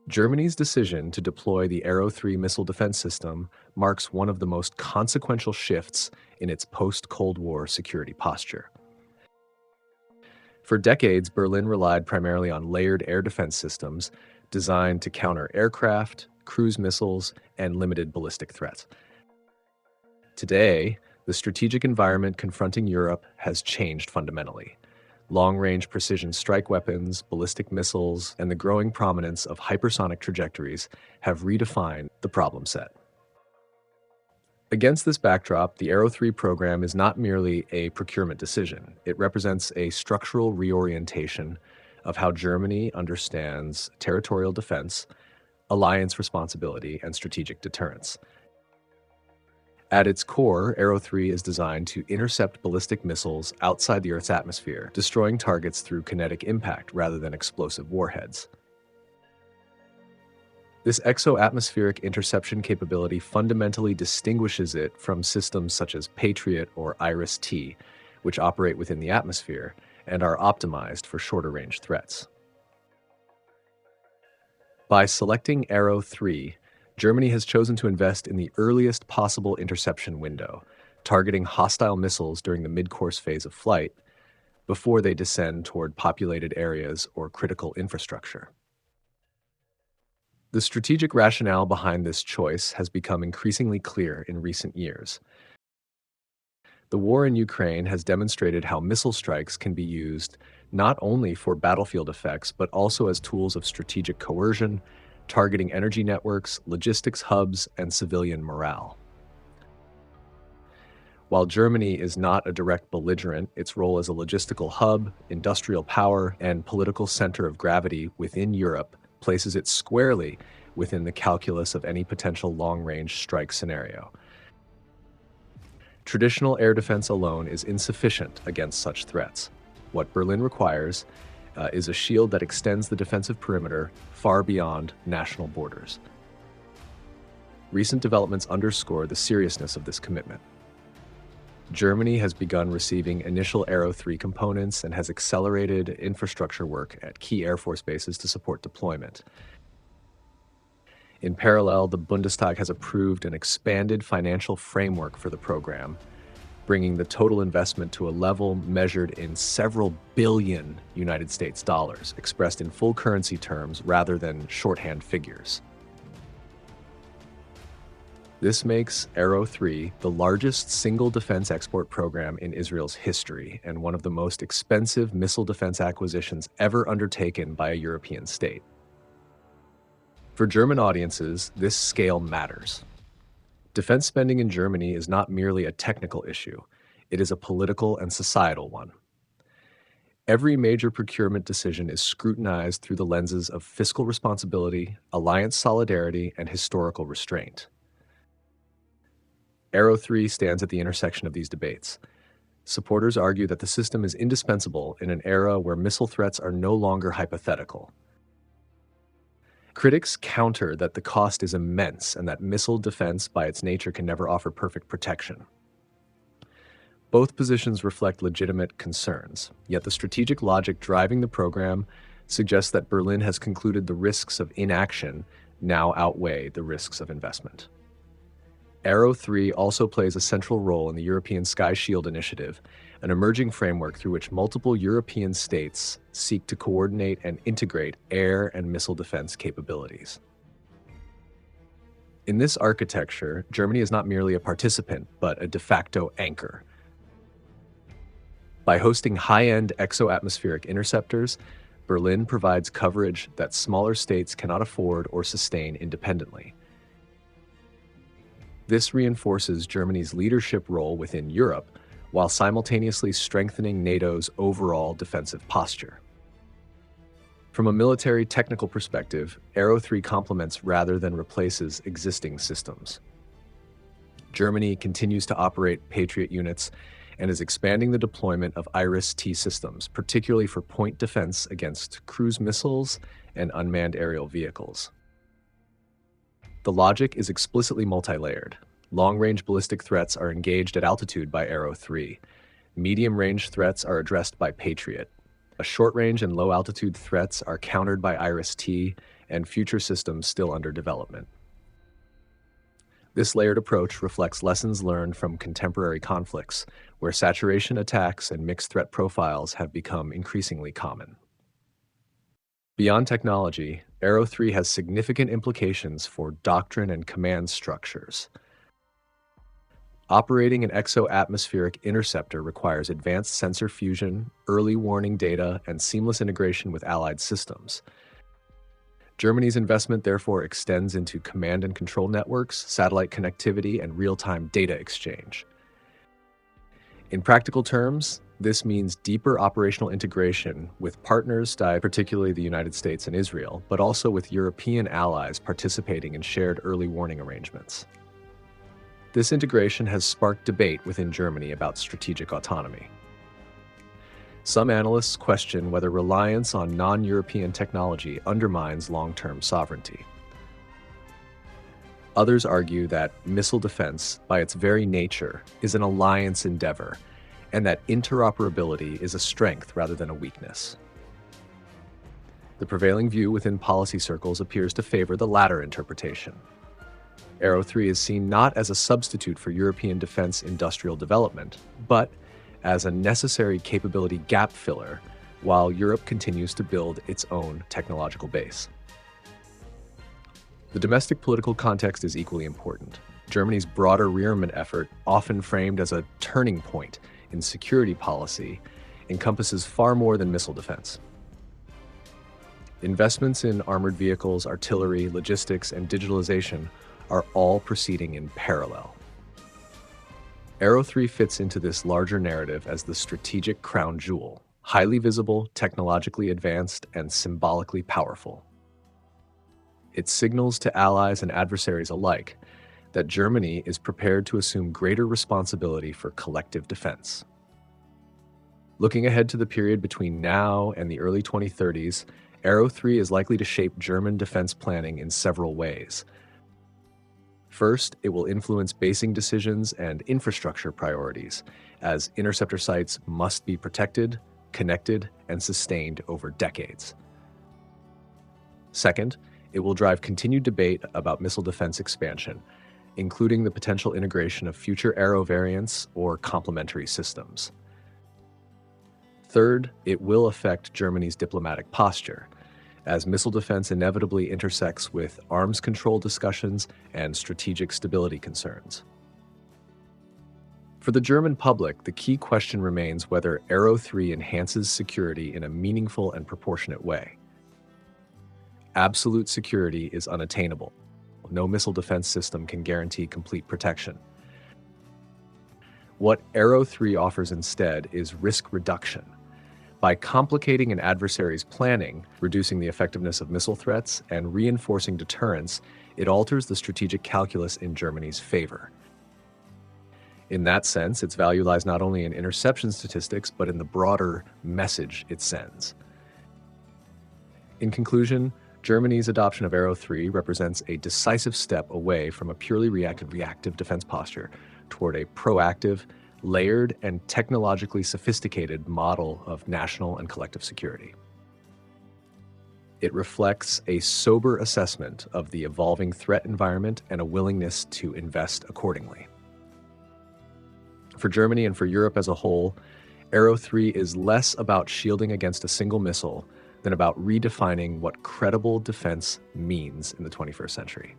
Germany's decision to deploy the Arrow-3 missile defense system marks one of the most consequential shifts in its post-Cold War security posture. For decades, Berlin relied primarily on layered air defense systems designed to counter aircraft, cruise missiles, and limited ballistic threats. Today, the strategic environment confronting Europe has changed fundamentally. Long-range precision strike weapons, ballistic missiles, and the growing prominence of hypersonic trajectories have redefined the problem set. Against this backdrop, the Arrow-3 program is not merely a procurement decision. It represents a structural reorientation of how Germany understands territorial defense, alliance responsibility, and strategic deterrence. At its core, Arrow-3 is designed to intercept ballistic missiles outside the Earth's atmosphere, destroying targets through kinetic impact rather than explosive warheads. This exo-atmospheric interception capability fundamentally distinguishes it from systems such as Patriot or IRIS-T, which operate within the atmosphere and are optimized for shorter-range threats. By selecting Arrow-3, Germany has chosen to invest in the earliest possible interception window, targeting hostile missiles during the mid-course phase of flight before they descend toward populated areas or critical infrastructure. The strategic rationale behind this choice has become increasingly clear in recent years. The war in Ukraine has demonstrated how missile strikes can be used not only for battlefield effects, but also as tools of strategic coercion, targeting energy networks, logistics hubs, and civilian morale. While Germany is not a direct belligerent, its role as a logistical hub, industrial power, and political center of gravity within Europe places it squarely within the calculus of any potential long-range strike scenario. Traditional air defense alone is insufficient against such threats. What Berlin requires is a shield that extends the defensive perimeter far beyond national borders. Recent developments underscore the seriousness of this commitment. Germany has begun receiving initial Arrow-3 components and has accelerated infrastructure work at key Air Force bases to support deployment. In parallel, the Bundestag has approved an expanded financial framework for the program, bringing the total investment to a level measured in several billion United States dollars, expressed in full currency terms rather than shorthand figures. This makes Arrow-3 the largest single defense export program in Israel's history and one of the most expensive missile defense acquisitions ever undertaken by a European state. For German audiences, this scale matters. Defense spending in Germany is not merely a technical issue, it is a political and societal one. Every major procurement decision is scrutinized through the lenses of fiscal responsibility, alliance solidarity, and historical restraint. Arrow-3 stands at the intersection of these debates. Supporters argue that the system is indispensable in an era where missile threats are no longer hypothetical. Critics counter that the cost is immense and that missile defense by its nature can never offer perfect protection. Both positions reflect legitimate concerns, yet the strategic logic driving the program suggests that Berlin has concluded the risks of inaction now outweigh the risks of investment. Arrow-3 also plays a central role in the European Sky Shield Initiative, an emerging framework through which multiple European states seek to coordinate and integrate air and missile defense capabilities. In this architecture, Germany is not merely a participant, but a de facto anchor. By hosting high-end exo-atmospheric interceptors, Berlin provides coverage that smaller states cannot afford or sustain independently. This reinforces Germany's leadership role within Europe, while simultaneously strengthening NATO's overall defensive posture. From a military technical perspective, Arrow-3 complements rather than replaces existing systems. Germany continues to operate Patriot units and is expanding the deployment of IRIS-T systems, particularly for point defense against cruise missiles and unmanned aerial vehicles. The logic is explicitly multilayered. Long-range ballistic threats are engaged at altitude by Arrow-3. Medium-range threats are addressed by Patriot. Short-range and low-altitude threats are countered by IRIS-T, and future systems still under development. This layered approach reflects lessons learned from contemporary conflicts, where saturation attacks and mixed threat profiles have become increasingly common. Beyond technology, Arrow-3 has significant implications for doctrine and command structures. Operating an exo-atmospheric interceptor requires advanced sensor fusion, early warning data, and seamless integration with allied systems. Germany's investment therefore extends into command and control networks, satellite connectivity, and real-time data exchange. In practical terms, this means deeper operational integration with partners, particularly the United States and Israel, but also with European allies participating in shared early warning arrangements. This integration has sparked debate within Germany about strategic autonomy. Some analysts question whether reliance on non-European technology undermines long-term sovereignty. Others argue that missile defense, by its very nature, is an alliance endeavor, and that interoperability is a strength rather than a weakness. The prevailing view within policy circles appears to favor the latter interpretation. Arrow-3 is seen not as a substitute for European defense industrial development, but as a necessary capability gap filler while Europe continues to build its own technological base. The domestic political context is equally important. Germany's broader rearmament effort, often framed as a turning point in security policy, encompasses far more than missile defense. Investments in armored vehicles, artillery, logistics, and digitalization are all proceeding in parallel. Arrow-3 fits into this larger narrative as the strategic crown jewel, highly visible, technologically advanced, and symbolically powerful. It signals to allies and adversaries alike that Germany is prepared to assume greater responsibility for collective defense. Looking ahead to the period between now and the early 2030s, Arrow-3 is likely to shape German defense planning in several ways. First, it will influence basing decisions and infrastructure priorities, as interceptor sites must be protected, connected, and sustained over decades. Second, it will drive continued debate about missile defense expansion, including the potential integration of future Arrow variants or complementary systems. Third, it will affect Germany's diplomatic posture, as missile defense inevitably intersects with arms control discussions and strategic stability concerns. For the German public, the key question remains whether Arrow-3 enhances security in a meaningful and proportionate way. Absolute security is unattainable. No missile defense system can guarantee complete protection. What Arrow-3 offers instead is risk reduction. By complicating an adversary's planning, reducing the effectiveness of missile threats, and reinforcing deterrence, it alters the strategic calculus in Germany's favor. In that sense, its value lies not only in interception statistics, but in the broader message it sends. In conclusion, Germany's adoption of Arrow-3 represents a decisive step away from a purely reactive defense posture toward a proactive, layered, and technologically sophisticated model of national and collective security. It reflects a sober assessment of the evolving threat environment and a willingness to invest accordingly. For Germany and for Europe as a whole, Arrow-3 is less about shielding against a single missile than about redefining what credible defense means in the 21st century.